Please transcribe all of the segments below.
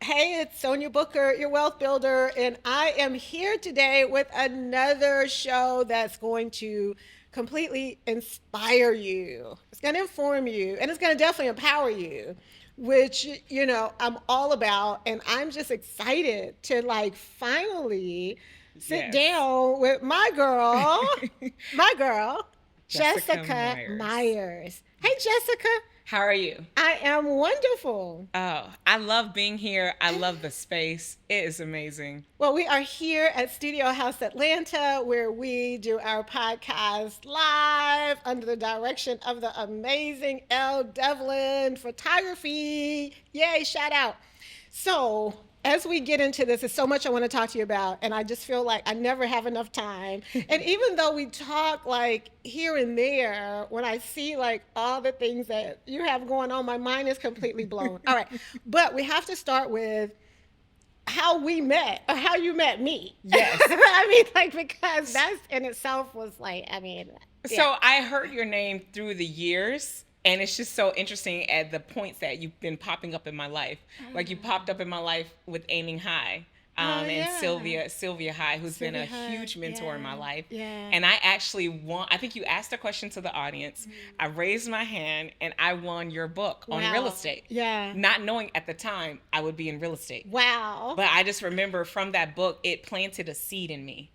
Hey, it's Sonia Booker, your wealth builder, and I am here today with another show that's going to completely inspire you. It's going to inform you, and it's going to definitely empower you, which, I'm all about. And I'm just excited to finally sit Yes. down with my girl, Jessica Jessica Myers. Myers. Hey, Jessica. How are you? I am wonderful. Oh, I love being here. I love the space. It is amazing. Well, we are here at Studio House Atlanta, where we do our podcast live under the direction of the amazing Elle Devlin Photography. Yay, shout out. So, as we get into this, there's so much I want to talk to you about, and I just feel like I never have enough time. And even though we talk here and there, when I see all the things that you have going on, my mind is completely blown. All right, but we have to start with how we met or how you met me. Yes. I mean, because that in itself was yeah. So I heard your name through the years, and it's just so interesting at the points that you've been popping up in my life. Like you popped up in my life with Aiming High. And yeah. Sylvia High, who's been a Sylvia High, huge mentor in my life. yeah. And I actually won, I think you asked a question to the audience. I raised my hand and I won your book on real estate. Yeah. Not knowing at the time I would be in real estate. Wow. But I just remember from that book, it planted a seed in me.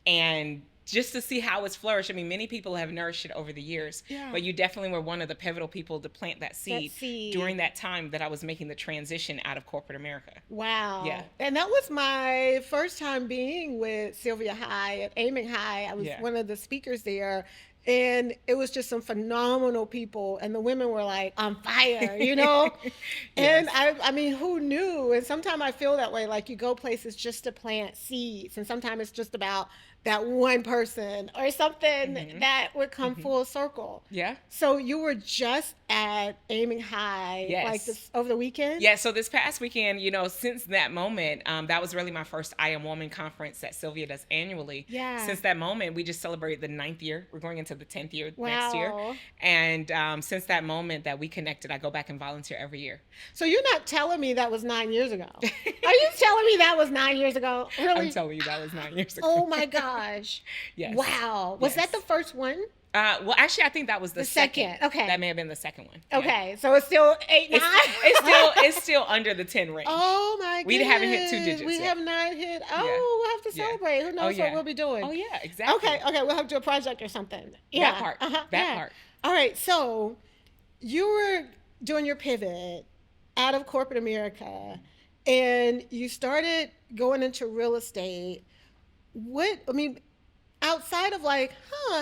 And just to see how it's flourished. I mean, many people have nourished it over the years, but you definitely were one of the pivotal people to plant that seed during that time that I was making the transition out of corporate America. Wow. Yeah. And that was my first time being with Sylvia High at Aiming High. I was one of the speakers there. And it was just some phenomenal people. And the women were on fire, And I mean, who knew? And sometimes I feel that way. You go places just to plant seeds. And sometimes it's just about that one person or something that would come full circle. Yeah. So you were just at Aiming High, this over the weekend? Yeah. So this past weekend, since that moment, that was really my first I Am Woman conference that Sylvia does annually. Yeah. Since that moment, we just celebrated the 9th year. We're going into the 10th year next year. And since that moment that we connected, I go back and volunteer every year. So you're not telling me that was 9 years ago? Are you telling me that was 9 years ago? Really? I'm telling you that was 9 years ago. Oh my gosh. Yes. Wow. Was that the first one? Well, actually, I think that was the second. Okay. That may have been the second one. Okay. So it's still 8, 9? It's still under the 10 range. Oh my goodness. We haven't hit 2 digits We yet. have not hit. Oh, we'll have to celebrate. Who knows what we'll be doing? Oh yeah, exactly. Okay. We'll have to do a project or something. Yeah. That part. That part. All right. So you were doing your pivot out of corporate America and you started going into real estate. Outside of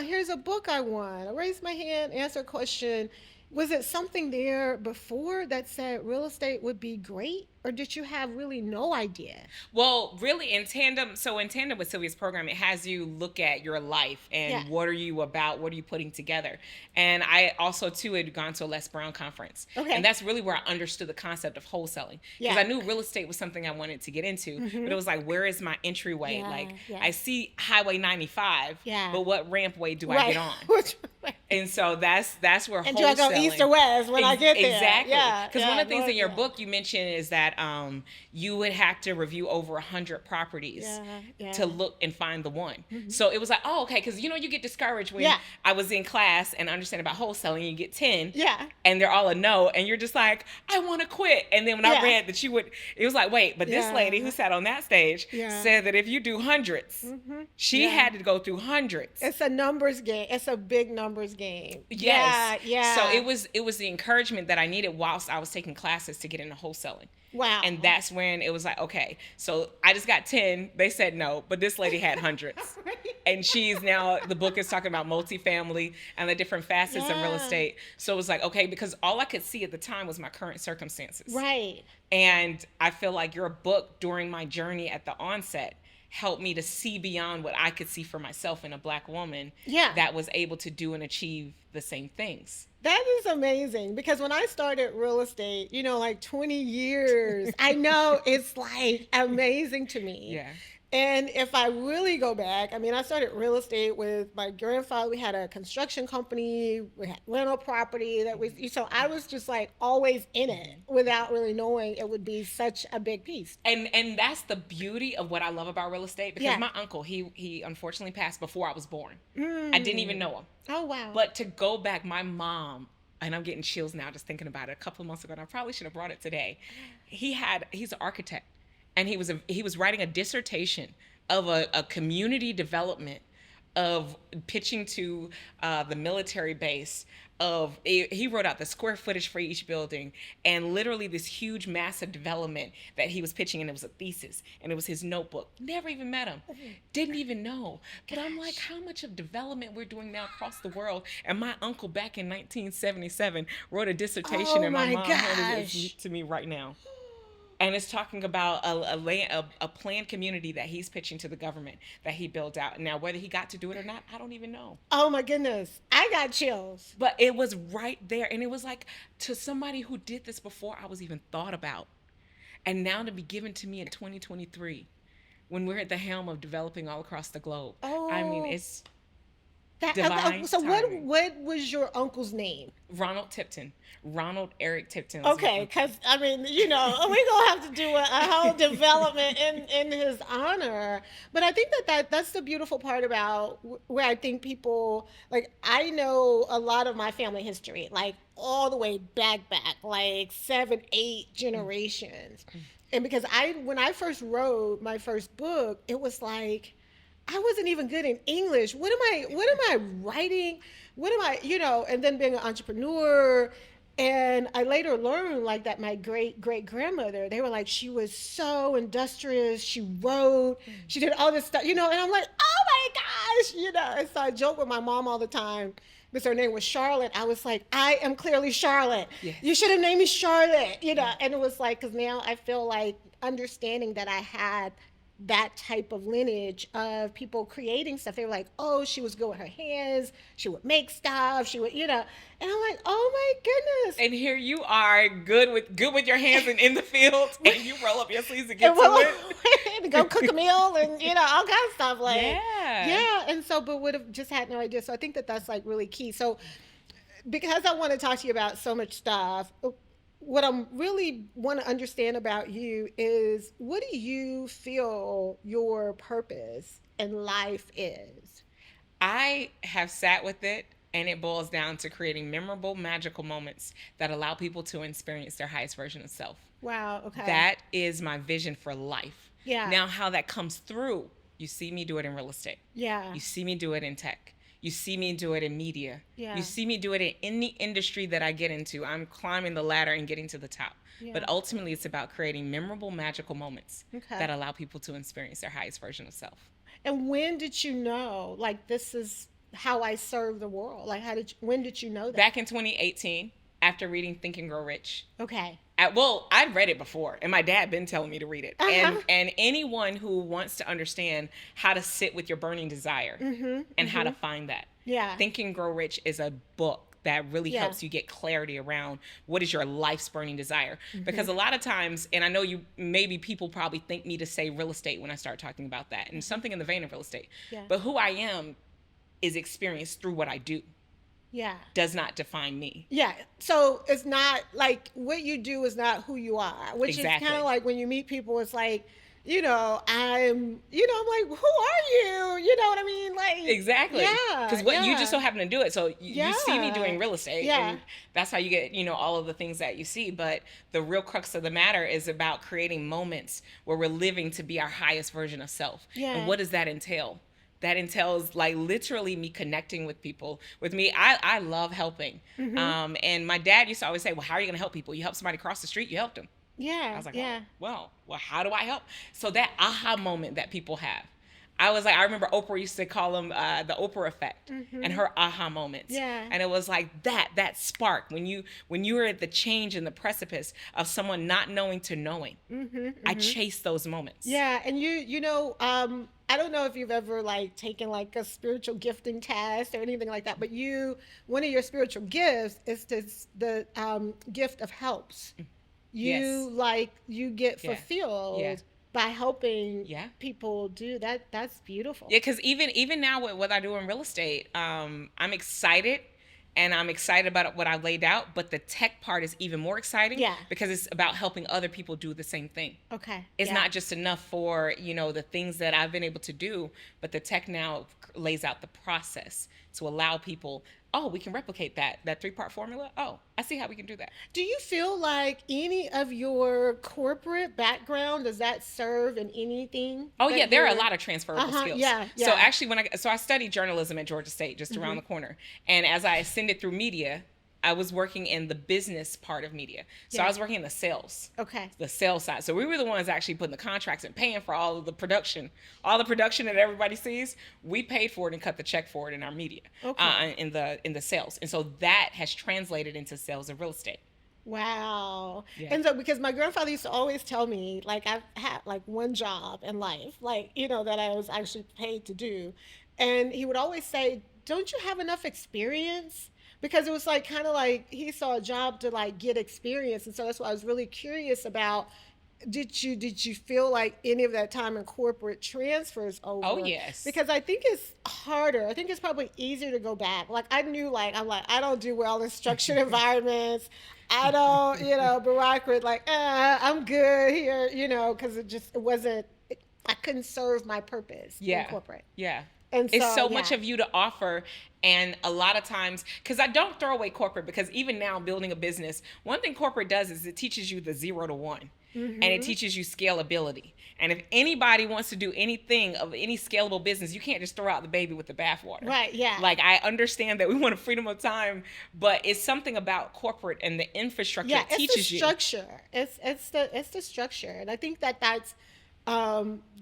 here's a book I won. I raised my hand, answer a question. Was it something there before that said real estate would be great? Or did you have really no idea? Well, really in tandem with Sylvia's program, it has you look at your life and what are you about? What are you putting together? And I also, too, had gone to a Les Brown conference. Okay. And that's really where I understood the concept of wholesaling. Because I knew real estate was something I wanted to get into. But it was where is my entryway? I see Highway 95, but what rampway do I get on? And so that's where and wholesaling. Do I go east or west when I get there? Exactly. Because one of the things in your book you mentioned is that you would have to review over 100 properties to look and find the one. So it was okay, because you get discouraged when I was in class and understanding about wholesaling, you get 10, and they're all a no, and you're just I want to quit. And then when I read that it was wait, but this lady who sat on that stage said that if you do hundreds, she had to go through hundreds. It's a numbers game. It's a big numbers game. Yes. Yeah. So it was the encouragement that I needed whilst I was taking classes to get into wholesaling. Wow. And that's when it was okay, so I just got 10. They said no, but this lady had hundreds. And she's now, the book is talking about multifamily and the different facets of real estate. So it was okay, because all I could see at the time was my current circumstances. Right. And I feel your book during my journey at the onset helped me to see beyond what I could see for myself in a Black woman that was able to do and achieve the same things. That is amazing, because when I started real estate, 20 years, I know it's amazing to me. Yeah. And if I really go back, I mean, I started real estate with my grandfather. We had a construction company, we had rental property that we, so I was just like always in it without really knowing it would be such a big piece. And that's the beauty of what I love about real estate, because my uncle, he unfortunately passed before I was born. I didn't even know him. Oh, wow. But to go back, my mom, and I'm getting chills now just thinking about it, a couple of months ago, and I probably should have brought it today. He's an architect, and he was writing a dissertation of a community development of pitching to the military base. He wrote out the square footage for each building, and literally this huge massive development that he was pitching, and it was a thesis, and it was his notebook. Never even met him, didn't even know. But I'm like, how much of development we're doing now across the world. And my uncle back in 1977 wrote a dissertation, and my mom handed it to me right now. And it's talking about a planned community that he's pitching to the government that he built out. Now, whether he got to do it or not, I don't even know. Oh, my goodness. I got chills. But it was right there. And it was like, to somebody who did this before I was even thought about. And now to be given to me in 2023, when we're at the helm of developing all across the globe. Oh. I mean, it's divine so timing. What was your uncle's name? Ronald Eric Tipton. Okay, because I mean, we're gonna have to do a whole development in his honor. But I think that's the beautiful part about where I think people, like, I know a lot of my family history, like all the way back, like 7, 8 generations. And because when I first wrote my first book, it was like, I wasn't even good in English. What am I writing? What am I, and then being an entrepreneur. And I later learned, like, that my great-great-grandmother, they were like, she was so industrious. She wrote, she did all this stuff, and I'm like, oh my gosh, And so I joke with my mom all the time, because her name was Charlotte. I was like, I am clearly Charlotte. Yes. You should have named me Charlotte, And it was like, because now I feel like understanding that I had that type of lineage of people creating stuff. They were like, oh, she was good with her hands. She would make stuff. She would, and I'm like, oh my goodness. And here you are, good with your hands and in the field, and you roll up your sleeves and get to it. And go cook a meal and, all kinds of stuff. Like, yeah. And so, but would have just had no idea. So I think that's like really key. So because I want to talk to you about so much stuff, what I really want to understand about you is, what do you feel your purpose in life is? I have sat with it, and it boils down to creating memorable, magical moments that allow people to experience their highest version of self. Wow, okay. That is my vision for life. Yeah. Now, how that comes through, you see me do it in real estate. Yeah. You see me do it in tech. You see me do it in media. Yeah. You see me do it in any industry that I get into. I'm climbing the ladder and getting to the top. Yeah. But ultimately, it's about creating memorable, magical moments that allow people to experience their highest version of self. And when did you know, like, this is how I serve the world? Like, when did you know that? Back in 2018, after reading Think and Grow Rich. Okay. I'd read it before, and my dad been telling me to read it. And anyone who wants to understand how to sit with your burning desire and how to find that. Yeah. Think and Grow Rich is a book that really helps you get clarity around what is your life's burning desire. Because a lot of times, and I know people probably think me to say real estate when I start talking about that, and something in the vein of real estate. Yeah. But who I am is experienced through what I do. Yeah. Does not define me. Yeah. So it's not like what you do is not who you are, which is kind of like when you meet people, it's like, I'm like, who are you? You know what I mean? Like, exactly. Yeah. Because you just so happen to do it. So you see me doing real estate. Yeah. And that's how you get, all of the things that you see. But the real crux of the matter is about creating moments where we're living to be our highest version of self. Yeah. And what does that entail? That entails, like, literally me connecting with people. With me, I love helping. And my dad used to always say, well, how are you going to help people? You help somebody cross the street, you helped them. Yeah. I was like, well, how do I help? So that aha moment that people have. I remember Oprah used to call them the Oprah effect and her aha moments. Yeah. And it was like that spark when you were at the change in the precipice of someone not knowing to knowing. I chase those moments. Yeah. And I don't know if you've ever like taken like a spiritual gifting test or anything like that, but one of your spiritual gifts is the gift of helps. You get fulfilled by helping people do that. That's beautiful. Yeah, because even now with what I do in real estate, I'm excited. And I'm excited about what I've laid out, but the tech part is even more exciting because it's about helping other people do the same thing. Okay. It's not just enough for, the things that I've been able to do, but the tech now lays out the process to allow people, we can replicate that 3-part formula. Oh, I see how we can do that. Do you feel like any of your corporate background, does that serve in anything? Oh yeah, there are a lot of transferable skills. Yeah. So actually I studied journalism at Georgia State, just around the corner. And as I ascended through media, I was working in the business part of media. So I was working in the sales. Okay. The sales side. So we were the ones actually putting the contracts and paying for all of the production. All the production that everybody sees, we paid for it and cut the check for it in our media. Okay. In the sales. And so that has translated into sales of real estate. Wow. Yeah. And so, because my grandfather used to always tell me, like, I've had like one job in life, like, that I was actually paid to do. And he would always say, don't you have enough experience? Because it was like kind of like he saw a job to like get experience. And so that's why I was really curious about, did you feel like any of that time in corporate transfers over? Oh, yes. Because I think it's harder. I think it's probably easier to go back. Like I knew, I don't do well in structured environments. I don't, bureaucracy, I'm good here, because it wasn't, I couldn't serve my purpose in corporate. Yeah. And so, it's so much of you to offer. And a lot of times, because I don't throw away corporate, because even now building a business, one thing corporate does is it teaches you the 0 to 1. Mm-hmm. And it teaches you scalability. And if anybody wants to do anything of any scalable business, you can't just throw out the baby with the bathwater. Right, yeah. Like, I understand that we want a freedom of time, but it's something about corporate and the infrastructure that teaches you. Yeah, it's the structure. It's the structure. And I think that's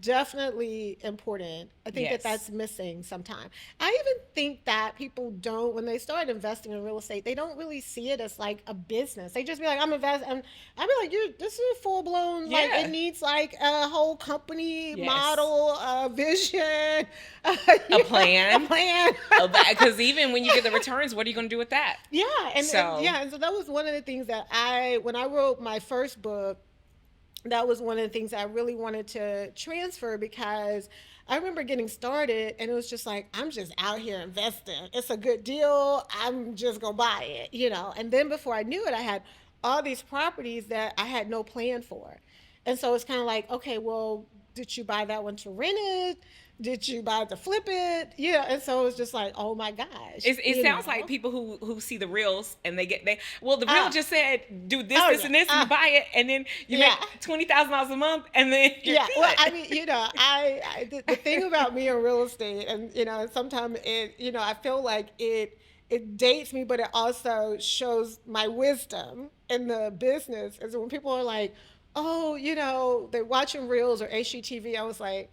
definitely important. I think that's missing sometimes. I even think that people don't, when they start investing in real estate, they don't really see it as like a business. They just be like, I'm investing. I'd be like, this is full blown. Like it needs like a whole company model, vision, a plan. Because even when you get the returns, what are you going to do with that? Yeah, and so that was one of the things that when I wrote my first book, that was one of the things I really wanted to transfer, because I remember getting started and it was just like, I'm just out here investing. It's a good deal. I'm just going to buy it, And then before I knew it, I had all these properties that I had no plan for. And so it's kind of like, okay, well, did you buy that one to rent it? Did you buy it to flip it? Yeah. And so it's just like, oh my gosh. It sounds like people who see the reels and the reel just said, do this, and this, and you buy it, and then you make $20,000 a month, and then you're good. Well, I mean, the thing about me in real estate, and sometimes it, I feel like it dates me, but it also shows my wisdom in the business. Is when people are like, oh, they're watching reels or HGTV. I was like,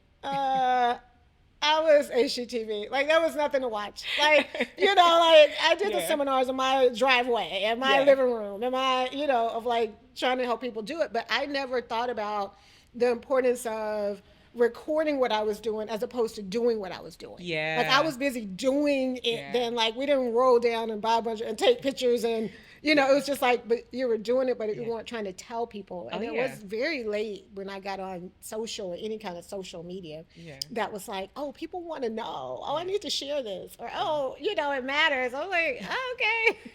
I was HGTV. Like, that was nothing to watch. Like, I did the seminars in my driveway, in my living room, in my, of like trying to help people do it. But I never thought about the importance of recording what I was doing as opposed to doing what I was doing. Yeah. Like, I was busy doing it. Then, like, we didn't roll down and buy a bunch and take pictures and, it was just like, but you were doing it, but you weren't trying to tell people. And it was very late when I got on social or any kind of social media that was like, oh, people want to know. Oh, I need to share this. Or, it matters. I was like, okay.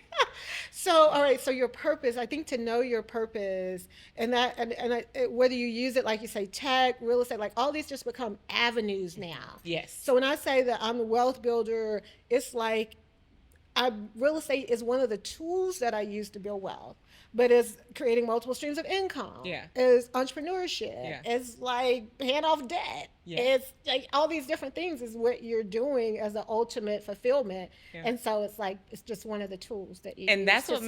So, all right. So your purpose, I think to know your purpose and that, and whether you use it, like you say, tech, real estate, like all these just become avenues now. Yes. So when I say that I'm a wealth builder, it's like, real estate is one of the tools that I use to build wealth, but it's creating multiple streams of income. Yeah. It's entrepreneurship. Yeah. It's like paying off debt. Yeah. It's like all these different things is what you're doing as the ultimate fulfillment. Yeah. And so it's like, it's just one of the tools that you use. And that's what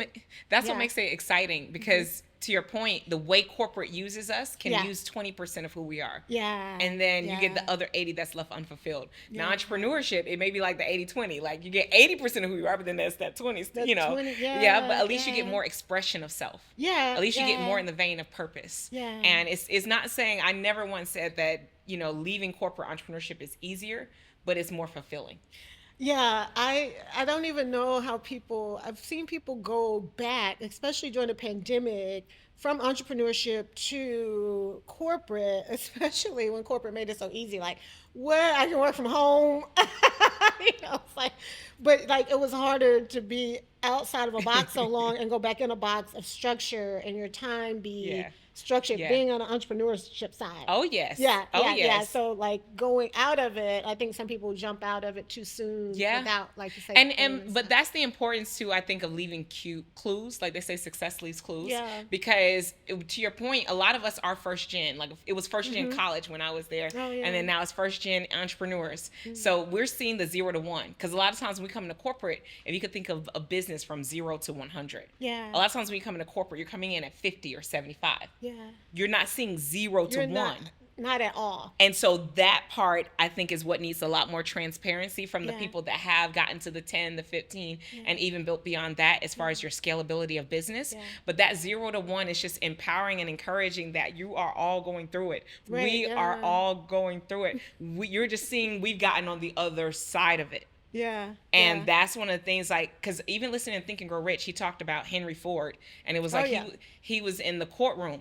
makes it exciting, because to your point, the way corporate uses us can use 20% of who we are. Yeah. And then you get the other 80 that's left unfulfilled. Now, entrepreneurship, it may be like the 80-20. Like, you get 80% of who you are, but then there's that 20, 20 but at least you get more expression of self. Yeah. At least you get more in the vein of purpose. Yeah. And it's not saying, I never once said that, leaving corporate entrepreneurship is easier, but it's more fulfilling. Yeah, I don't even know how I've seen people go back, especially during the pandemic, from entrepreneurship to corporate corporate, especially when corporate made it so easy, like where I can work from home, it's like, but like it was harder to be outside of a box so long and go back in a box of structure and your time be structured, being on the entrepreneurship side. Oh, yes. Yeah. Oh, Yeah. yes. Yeah. So like going out of it, I think some people jump out of it too soon without, like you say. But that's the importance too, I think, of leaving clues. Like they say, success leaves clues. Yeah. Because to your point, a lot of us are first gen. Like it was first gen college when I was there. Oh, yeah. And then now it's first gen entrepreneurs. So we're seeing the 0 to 1. Because a lot of times when we come into corporate, if you could think of a business from 0 to 100. Yeah. A lot of times when you come into corporate, you're coming in at 50 or 75. Yeah. You're not seeing 0 to 1. Not at all. And so that part, I think, is what needs a lot more transparency from the people that have gotten to the 10, the 15, and even built beyond that as far as your scalability of business. Yeah. But that 0 to 1 is just empowering and encouraging that you are all going through it. Right, we are all going through it. You're just seeing we've gotten on the other side of it. Yeah. And that's one of the things, like, because even listening to Think and Grow Rich, he talked about Henry Ford. And it was like he was in the courtroom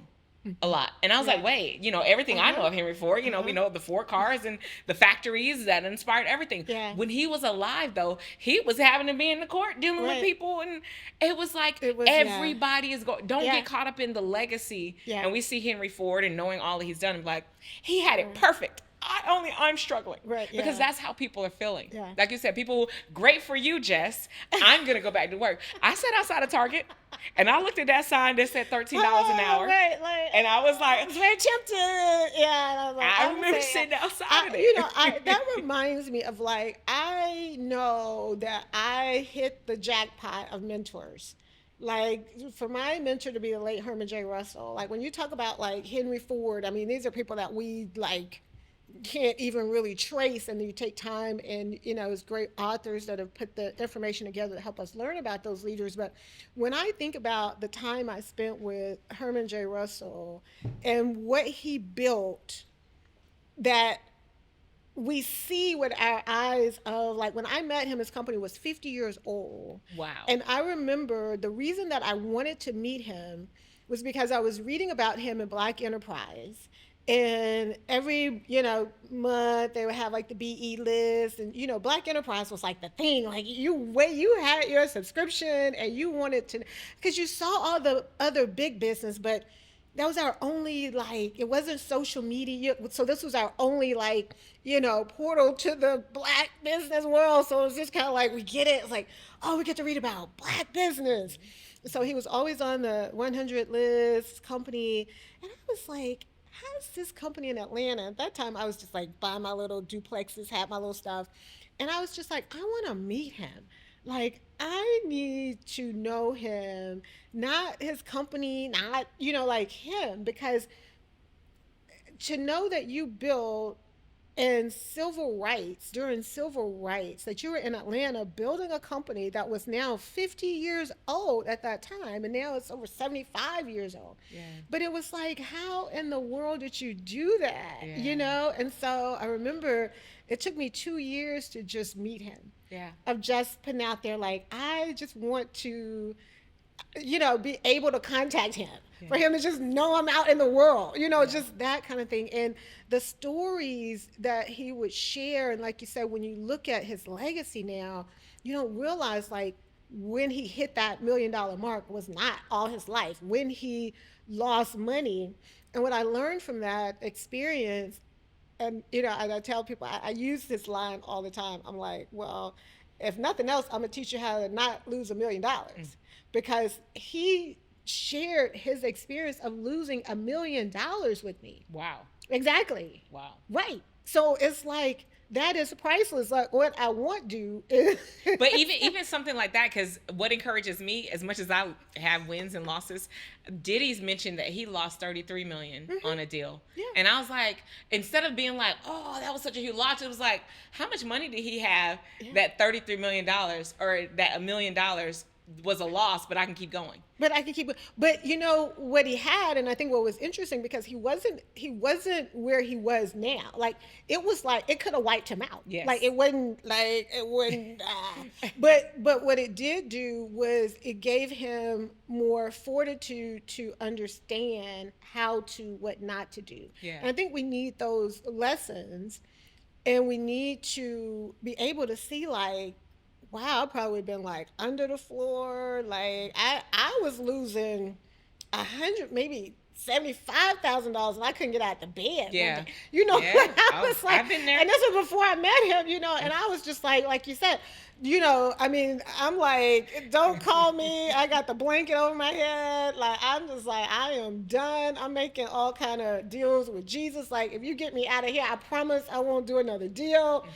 a lot. And I was like, wait, everything I know of Henry Ford, we know the Ford cars and the factories that inspired everything. Yeah. When he was alive, though, he was having to be in the court dealing with people. And it was like everybody is going, don't get caught up in the legacy. Yeah. And we see Henry Ford and knowing all that he's done, and like, he had it perfect. I'm struggling. Right. Yeah. Because that's how people are feeling. Yeah. Like you said, people, great for you, Jess. I'm going to go back to work. I sat outside of Target and I looked at that sign that said $13 an hour. Right. And I was like, I was very tempted. Yeah. And I was like, I remember sitting outside of it. That reminds me of like, I know that I hit the jackpot of mentors. Like, for my mentor to be the late Herman J. Russell, like when you talk about like Henry Ford, I mean, these are people that we like can't even really trace, and you take time, and it's great authors that have put the information together to help us learn about those leaders. But when I think about the time I spent with Herman J. Russell and what he built, that we see with our eyes of, like, when I met him, his company was 50 years old. Wow. And I remember the reason that I wanted to meet him was because I was reading about him in Black Enterprise. And every, month they would have like the BE list, and, Black Enterprise was like the thing. Like you had your subscription and you wanted to, because you saw all the other big business, but that was our only, like, it wasn't social media. So this was our only, like, portal to the Black business world. So it was just kind of like, we get it. It's like, oh, we get to read about Black business. So he was always on the 100 list company. And I was like, how's this company in Atlanta? At that time, I was just like buying my little duplexes, had my little stuff. And I was just like, I want to meet him. Like, I need to know him, not his company, not, like him. Because to know that you built in civil rights, during civil rights, that you were in Atlanta building a company that was now 50 years old at that time, and now it's over 75 years old. Yeah. But it was like, how in the world did you do that? Yeah. And so I remember it took me 2 years to just meet him. Yeah. Of just putting out there, like, I just want to, be able to contact him. Yeah. For him to just know I'm out in the world, just that kind of thing. And the stories that he would share, and like you said, when you look at his legacy now, you don't realize, like, when he hit that $1 million mark was not all his life. When he lost money, and what I learned from that experience, and I tell people, I use this line all the time. I'm like, well, if nothing else, I'm gonna teach you how to not lose $1 million, because he shared his experience of losing $1 million with me. Wow. Exactly. Wow. Right. So it's like, that is priceless. Like, what I want to do is but even something like that, because what encourages me, as much as I have wins and losses, Diddy's mentioned that he lost $33 million on a deal. Yeah. And I was like, instead of being like, oh, that was such a huge loss, it was like, how much money did he have that $33 million or that $1 million was a loss, but I can keep going. But you know what he had, and I think what was interesting, because he wasn't where he was now. Like it was like it could have wiped him out. Yes. Like it wouldn't. But what it did do was it gave him more fortitude to understand what not to do. Yeah. And I think we need those lessons, and we need to be able to see like, wow, I've probably been like under the floor. Like I was losing maybe $75,000, and I couldn't get out the bed. Yeah, you know, yeah. I was like, I've been there. And this was before I met him, you know, and I was just like you said, you know, I mean, I'm like, don't call me. I got the blanket over my head. Like, I'm just like, I am done. I'm making all kind of deals with Jesus. Like, if you get me out of here, I promise I won't do another deal. Mm-hmm.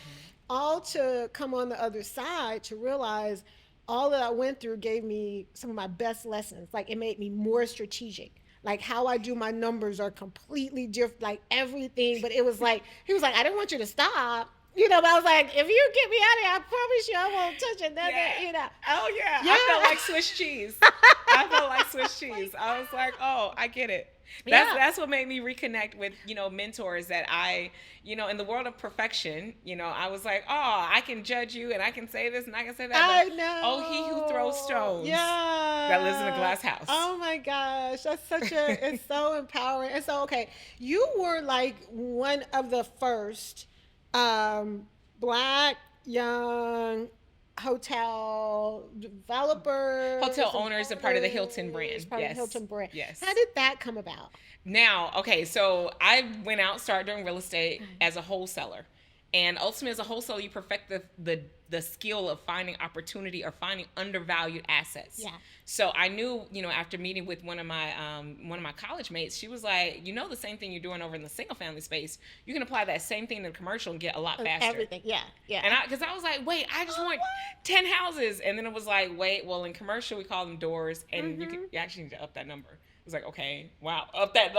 All to come on the other side to realize all that I went through gave me some of my best lessons. Like, it made me more strategic. Like, how I do my numbers are completely different, like everything. But it was like, he was like, I didn't want you to stop. You know, but I was like, if you get me out of here, I promise you I won't touch another, you know. Oh, yeah. I felt like Swiss cheese. I was like, oh, I get it. That's what made me reconnect with, you know, mentors that I, you know, in the world of perfection, you know, I was like, oh, I can judge you and I can say this and I can say that. I know. Oh, he who throws stones that lives in a glass house. Oh my gosh. That's it's so empowering. And so, okay, you were like one of the first Black young hotel developers, hotel owners, and part of the Hilton brand. Yes. Hilton brand. Yes. How did that come about? Now, okay, so I went out, started doing real estate as a wholesaler. And ultimately, as a wholesaler, you perfect the skill of finding opportunity or finding undervalued assets. Yeah. So I knew, you know, after meeting with one of my college mates, she was like, you know, the same thing you're doing over in the single family space, you can apply that same thing to the commercial and get a lot faster. Everything, yeah. And because I was like, wait, I just want 10 houses, and then it was like, wait, well, in commercial we call them doors, and you actually need to up that number. It was like, okay, wow, up that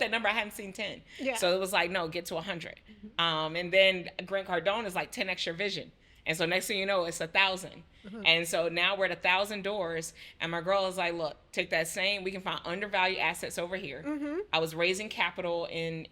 number. I hadn't seen 10. Yeah. So it was like, no, get to 100. And then Grant Cardone is like 10 extra vision. And so next thing you know, it's 1,000. And so now we're at 1,000 doors. And my girl is like, look, take that same, we can find undervalued assets over here. I was raising capital in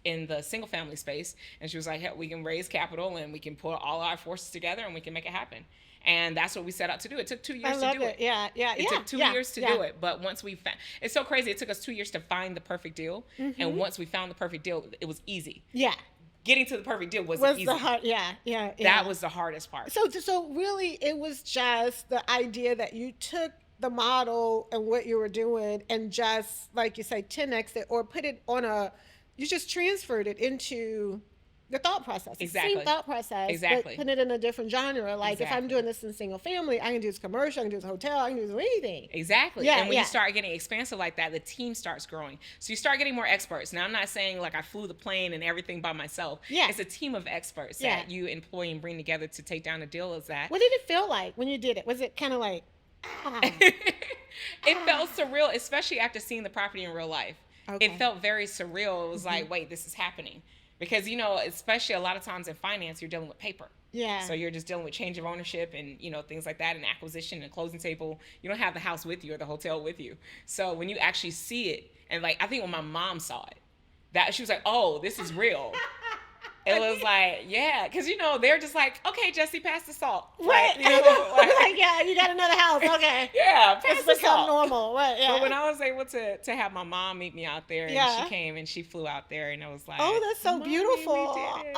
the single family space. And she was like, hey, we can raise capital and we can put all our forces together and we can make it happen. And that's what we set out to do. It took 2 years to do it. Yeah. It took 2 years to do it. But once we found, it's so crazy. It took us 2 years to find the perfect deal. And once we found the perfect deal, it was easy. Yeah. Getting to the perfect deal wasn't easy. That was the hardest part. So really, it was just the idea that you took the model and what you were doing and just, like you say, 10x it or put it on you just transferred it into the thought process. Exactly. Same thought process. Exactly. But put it in a different genre. Like if I'm doing this in single family, I can do this commercial, I can do this hotel, I can do this anything. Exactly. Yeah, and when you start getting expansive like that, the team starts growing. So you start getting more experts. Now I'm not saying like I flew the plane and everything by myself. Yeah. It's a team of experts that you employ and bring together to take down a deal as that. What did it feel like when you did it? Was it kind of like, It felt surreal, especially after seeing the property in real life. Okay. It felt very surreal. It was like, wait, this is happening. Because, you know, especially a lot of times in finance, you're dealing with paper. Yeah. So you're just dealing with change of ownership and, you know, things like that, and acquisition and closing table. You don't have the house with you or the hotel with you. So when you actually see it, and like, I think when my mom saw it, that she was like, oh, this is real. It was like, yeah, because, you know, they're just like, okay, Jesse, pass the salt. Right. Like, you know, like, yeah, you got another house. Okay. Yeah, pass the salt. Normal. Right, yeah. But when I was able to have my mom meet me out there, and she came and she flew out there, and I was like, oh, that's so beautiful. We did it.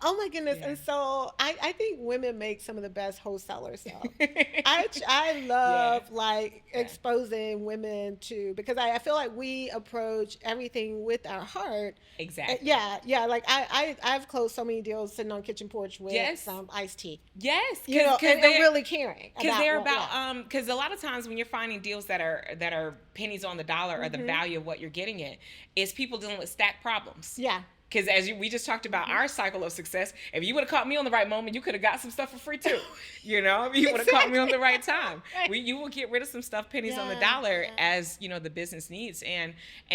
Oh my goodness. Yeah. And so I think women make some of the best wholesalers. So I love like exposing women to, because I feel like we approach everything with our heart. Exactly. Yeah. Like I've closed so many deals sitting on kitchen porch with some iced tea. Yes. You know, and really caring. Because they're about, because a lot of times when you're finding deals that are pennies on the dollar or the value of what you're getting it, is people dealing with stack problems. Yeah. Because as we just talked about our cycle of success, if you would have caught me on the right moment, you could have got some stuff for free too. You know, if you would have caught me on the right time. You will get rid of some stuff, pennies on the dollar, as, you know, the business needs. And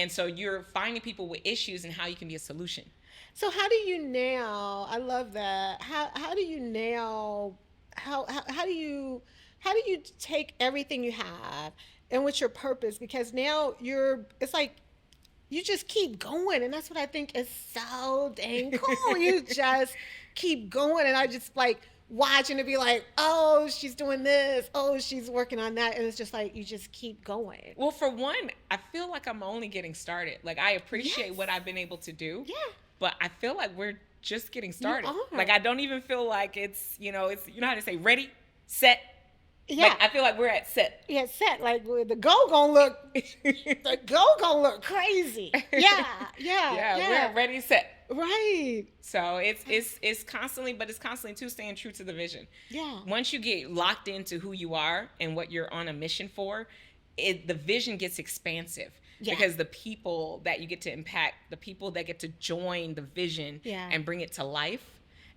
so you're finding people with issues and how you can be a solution. So how do you now, I love that, how do you now, how do you how do you take everything you have and what's your purpose? Because now it's like you just keep going. And that's what I think is so dang cool. You just keep going. And I just like watching it be like, oh, she's doing this. Oh, she's working on that. And it's just like, you just keep going. Well, for one, I feel like I'm only getting started. Like, I appreciate what I've been able to do. Yeah. But I feel like we're just getting started. Like, I don't even feel like it's how to say ready, set. Yeah. Like, I feel like we're at set. Yeah, set. Like the goal gonna look crazy. Yeah. We're at ready, set. Right. So it's constantly too staying true to the vision. Yeah. Once you get locked into who you are and what you're on a mission for, the vision gets expansive. Yeah. Because the people that you get to impact, the people that get to join the vision and bring it to life,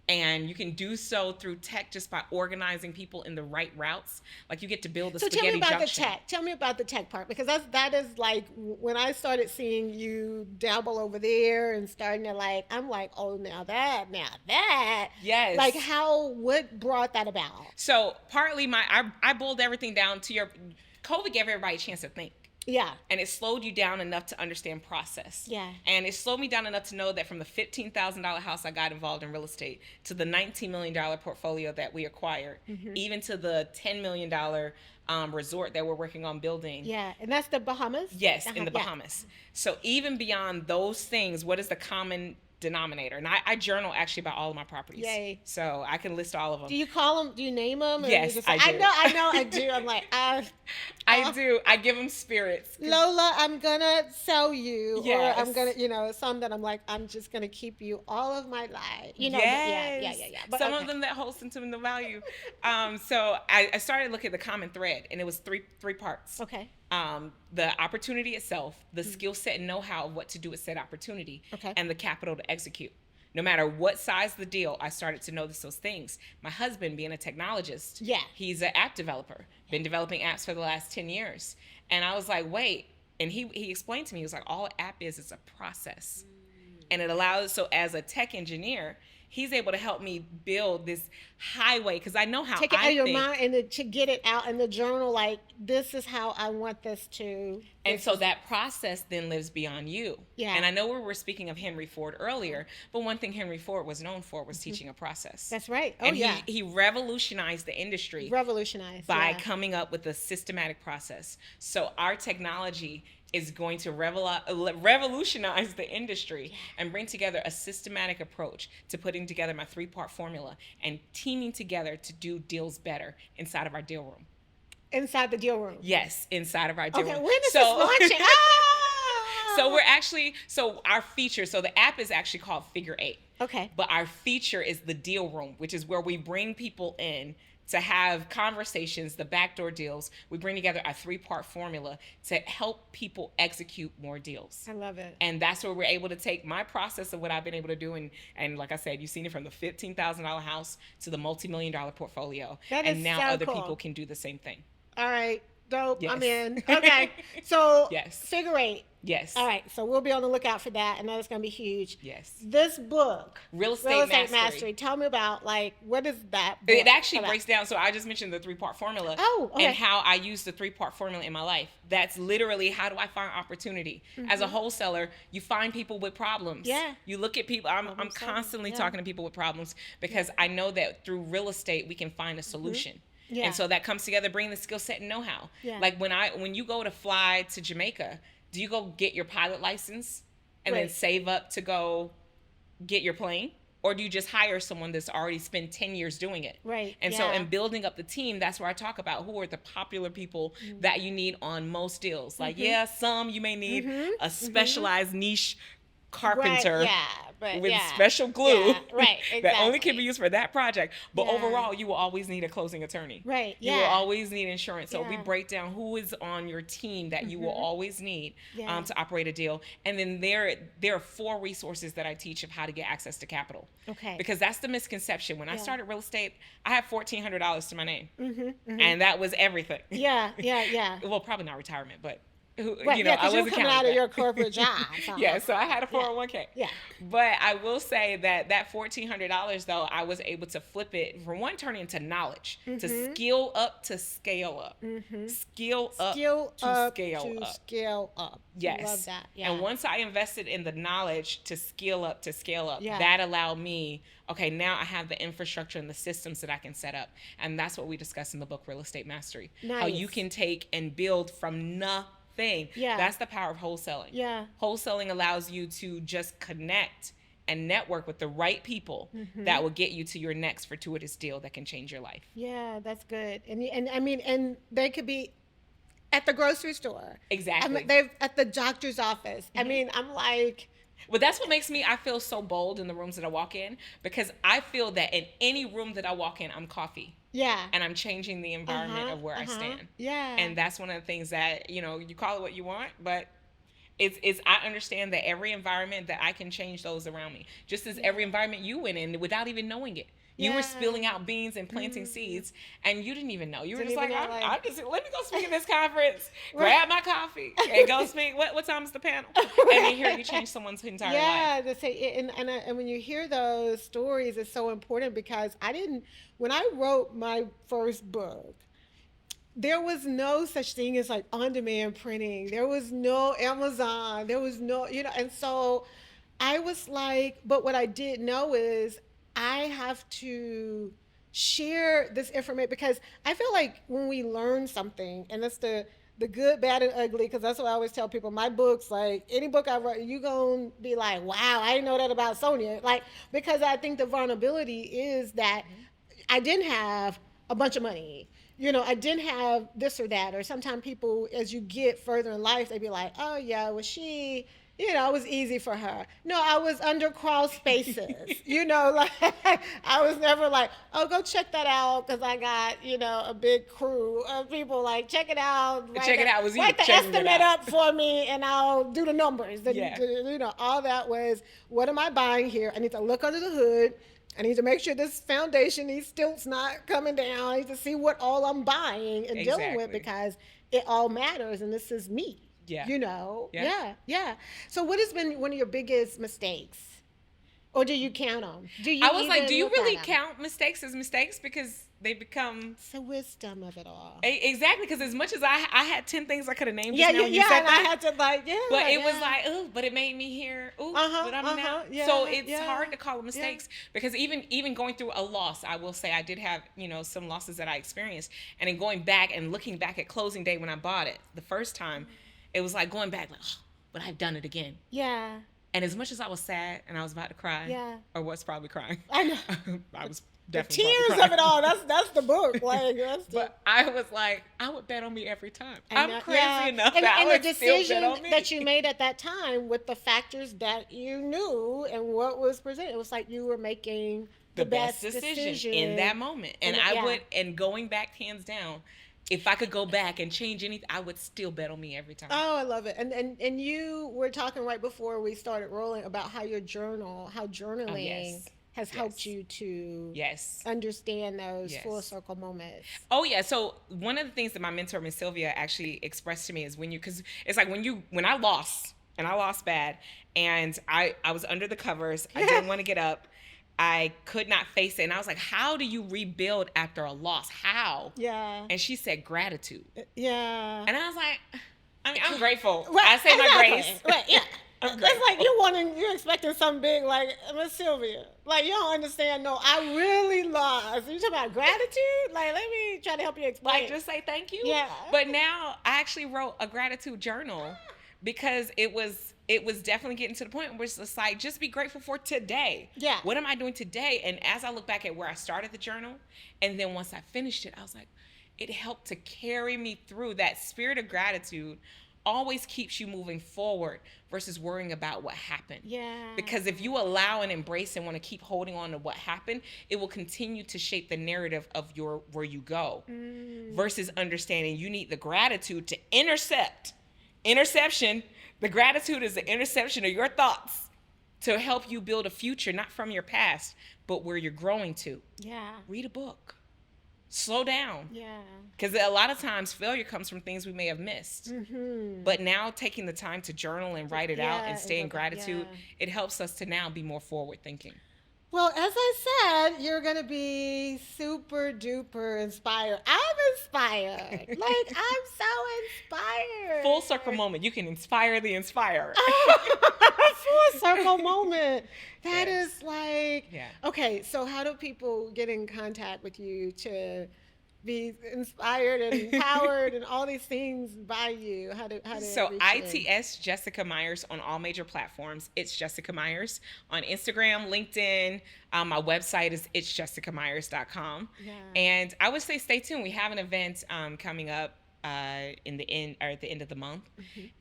and you can do so through tech just by organizing people in the right routes. Like, you get to build a spaghetti junction. So tell me about the tech. Tell me about the tech part, because that is like when I started seeing you dabble over there and starting to like, I'm like, oh, now that. Yes. Like, what brought that about? So partly I boiled everything down to COVID gave everybody a chance to think. Yeah. And it slowed you down enough to understand process. Yeah. And it slowed me down enough to know that from the $15,000 house I got involved in real estate to the $19 million portfolio that we acquired, even to the $10 million resort that we're working on building. Yeah. And that's the Bahamas? Yes, in the Bahamas. So even beyond those things, what is the common denominator? And I journal actually about all of my properties. Yay. So I can list all of them. Do you call them? Do you name them? Yes, I do. I do. I'm like, I do. I give them spirits. Lola, I'm going to sell you. Yes. Or I'm going to, some that I'm like, I'm just going to keep you all of my life. Yes. Yeah. But some of them that hold sentimental value. So I started looking at the common thread, and it was three parts. Okay. The opportunity itself, the skill set and know-how of what to do with said opportunity, and the capital to execute. No matter what size the deal, I started to notice those things. My husband, being a technologist, he's an app developer, been developing apps for the last 10 years. And I was like, wait. And he explained to me, he was like, all an app is a process. And it allows, so as a tech engineer, he's able to help me build this highway, because I know how take it out of your mind and to get it out in the journal, like, this is how I want this to. And so that process then lives beyond you. Yeah. And I know we were speaking of Henry Ford earlier, but one thing Henry Ford was known for was teaching a process. That's right. Oh, and he revolutionized the industry. By coming up with a systematic process. So our technology is going to revolutionize the industry and bring together a systematic approach to putting together my 3-part formula and teaming together to do deals better inside of our deal room. Inside the deal room? Yes, inside of our deal room. Okay, when is this launching? So our feature, so the app is actually called Figure 8. Okay. But our feature is the deal room, which is where we bring people in to have conversations, the backdoor deals. We bring together a 3-part formula to help people execute more deals. I love it. And that's where we're able to take my process of what I've been able to do. And like I said, you've seen it from the $15,000 house to the multi-million-dollar portfolio. That is and now so other cool. people can do the same thing. All right. Dope. Yes. I'm in. Okay. So Figure 8. Yes. All right. So we'll be on the lookout for that, and that's going to be huge. Yes. This book, Real Estate Mastery. Tell me about, like, what is that book? It actually breaks down. So I just mentioned the 3-part formula. Oh, okay. And how I use the 3-part formula in my life. That's literally, how do I find opportunity? As a wholesaler, you find people with problems. Yeah. You look at people. I'm constantly talking to people with problems, because I know that through real estate, we can find a solution. Yeah. And so that comes together, bringing the skill set and know-how. Yeah. Like when you go to fly to Jamaica, do you go get your pilot license and then save up to go get your plane? Or do you just hire someone that's already spent 10 years doing it? Right. And so in building up the team, that's where I talk about who are the popular people that you need on most deals. Like, some you may need a specialized niche carpenter with special glue that only can be used for that project. But overall, you will always need a closing attorney. Right. You will always need insurance. So we break down who is on your team that you will always need to operate a deal. And then there are 4 resources that I teach of how to get access to capital. Okay. Because that's the misconception. When I started real estate, I had $1,400 to my name. And that was everything. Yeah. Well, probably not retirement, but who, right, you know, I wasn't coming out of your corporate job. Yeah, so I had a 401k. Yeah. But I will say that $1,400 though, I was able to flip it from one turn into knowledge, to skill up to scale up. Skill up to scale up. Yes. Love that. Yeah. And once I invested in the knowledge to scale up, yeah. that allowed me, okay, now I have the infrastructure and the systems that I can set up. And that's what we discuss in the book, Real Estate Mastery. Nice. How you can take and build from nothing. Yeah. That's the power of wholesaling. Yeah. Wholesaling allows you to just connect and network with the right people that will get you to your next fortuitous deal that can change your life. Yeah, that's good. And I mean, and they could be at the grocery store. Exactly. They're at the doctor's office. I mean, I'm like... Well, that's what makes me, I feel so bold in the rooms that I walk in, because I feel that in any room that I walk in, I'm coffee. Yeah. And I'm changing the environment of where I stand. Yeah. And that's one of the things that, you know, you call it what you want, but it's I understand that every environment that I can change those around me, just as every environment you went in without even knowing it. You were spilling out beans and planting seeds, and you didn't even know. You were just like, I'm just, let me go speak at this conference, grab my coffee, and go speak. What time is the panel? And then here you change someone's entire life. Yeah, to say, and when you hear those stories, it's so important, because when I wrote my first book, there was no such thing as like on-demand printing. There was no Amazon. There was no, and so I was like, but what I did know is I have to share this information, because I feel like when we learn something, and that's the good, bad, and ugly, because that's what I always tell people. My books, like any book I write, you gonna be like, wow, I didn't know that about Sonia. Like, because I think the vulnerability is that I didn't have a bunch of money. I didn't have this or that. Or sometimes people, as you get further in life, they be like, oh yeah, well she... it was easy for her. No, I was under crawl spaces. Like I was never like, oh, go check that out, because I got, a big crew of people like, check it out. Write the estimate up for me, and I'll do the numbers. All that was, what am I buying here? I need to look under the hood. I need to make sure this foundation, these stilts not coming down. I need to see what all I'm buying and dealing with, because it all matters, and this is me. Yeah. Yeah. So what has been one of your biggest mistakes? Or do you count them? Do you really count mistakes as mistakes? Because they become... It's the wisdom of it all. Exactly, because as much as I had 10 things I could have named just now, you said and that. I had to But it was like, ooh, but it made me hear, ooh, but I'm now. So it's hard to call them mistakes, because even going through a loss, I will say I did have, some losses that I experienced. And then going back and looking back at closing day when I bought it the first time, it was like going back, like, oh, but I've done it again. Yeah. And as much as I was sad and I was about to cry, or was probably crying, I know. I was the definitely tears of it all. That's the book. Like, But I was like, I would bet on me every time. I'm crazy enough and that I would the still decision bet on me. that you made at that time, with the factors that you knew and what was presented, it was like you were making the best decision in that moment. And and going back, hands down, if I could go back and change anything, I would still bet on me every time. Oh, I love it. And you were talking right before we started rolling about how journaling has helped you to understand those full circle moments. Oh yeah. So one of the things that my mentor, Miss Sylvia, actually expressed to me is because it's like when I lost, and I lost bad, and I was under the covers, I didn't want to get up. I could not face it. And I was like, how do you rebuild after a loss? How? Yeah. And she said, gratitude. Yeah. And I was like, I'm grateful. I say my grace. Right, yeah. I'm grateful. It's like you're expecting something big, like, Miss Sylvia. Like, you don't understand. No, I really lost. You talking about gratitude? Like, let me try to help you explain. Like, just say thank you? Yeah. But now I actually wrote a gratitude journal, because it was definitely getting to the point where it's just like, just be grateful for today. Yeah. What am I doing today? And as I look back at where I started the journal, and then once I finished it, I was like, it helped to carry me through. That spirit of gratitude always keeps you moving forward versus worrying about what happened. Yeah. Because if you allow and embrace and want to keep holding on to what happened, it will continue to shape the narrative of where you go. Versus understanding you need the gratitude to interception. The gratitude is the interception of your thoughts to help you build a future, not from your past, but where you're growing to. Yeah. Read a book. slow down. Yeah. Because a lot of times failure comes from things we may have missed. But now taking the time to journal and write it out and stay in gratitude, it helps us to now be more forward thinking. Well, as I said, you're going to be super duper inspired. I'm inspired. Like, I'm so inspired. Full circle moment. You can inspire the inspirer. Full circle moment. That is like, okay, so how do people get in contact with you to be inspired and empowered and all these things by you? How do So ITS Jessica Myers on all major platforms. It's Jessica Myers on Instagram, LinkedIn. My website is itsjessicamyers.com. And I would say stay tuned. We have an event coming up at the end of the month.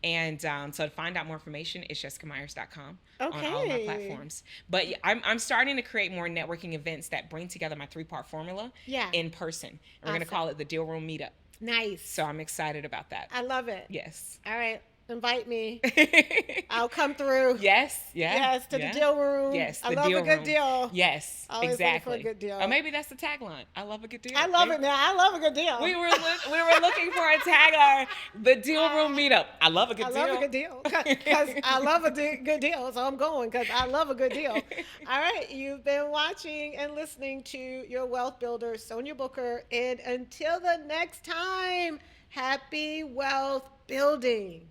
And so to find out more information, it's jessicamyers.com on all of my platforms. But I'm starting to create more networking events that bring together my 3-part formula in person. And we're going to call it the Deal Room Meetup. Nice. So I'm excited about that. I love it. Yes. All right. Invite me. I'll come through. Yes. Yes, to the deal room. Yes, I love a good deal. Yes, always exactly. For a good deal. Or maybe that's the tagline. I love a good deal. I love it now. I love a good deal. We were looking for a tagline. The Deal Room Meetup. I love a good deal. I love a good deal. Because I love a good deal, so I'm going because I love a good deal. All right. You've been watching and listening to your wealth builder, Sonia Booker. And until the next time, happy wealth building.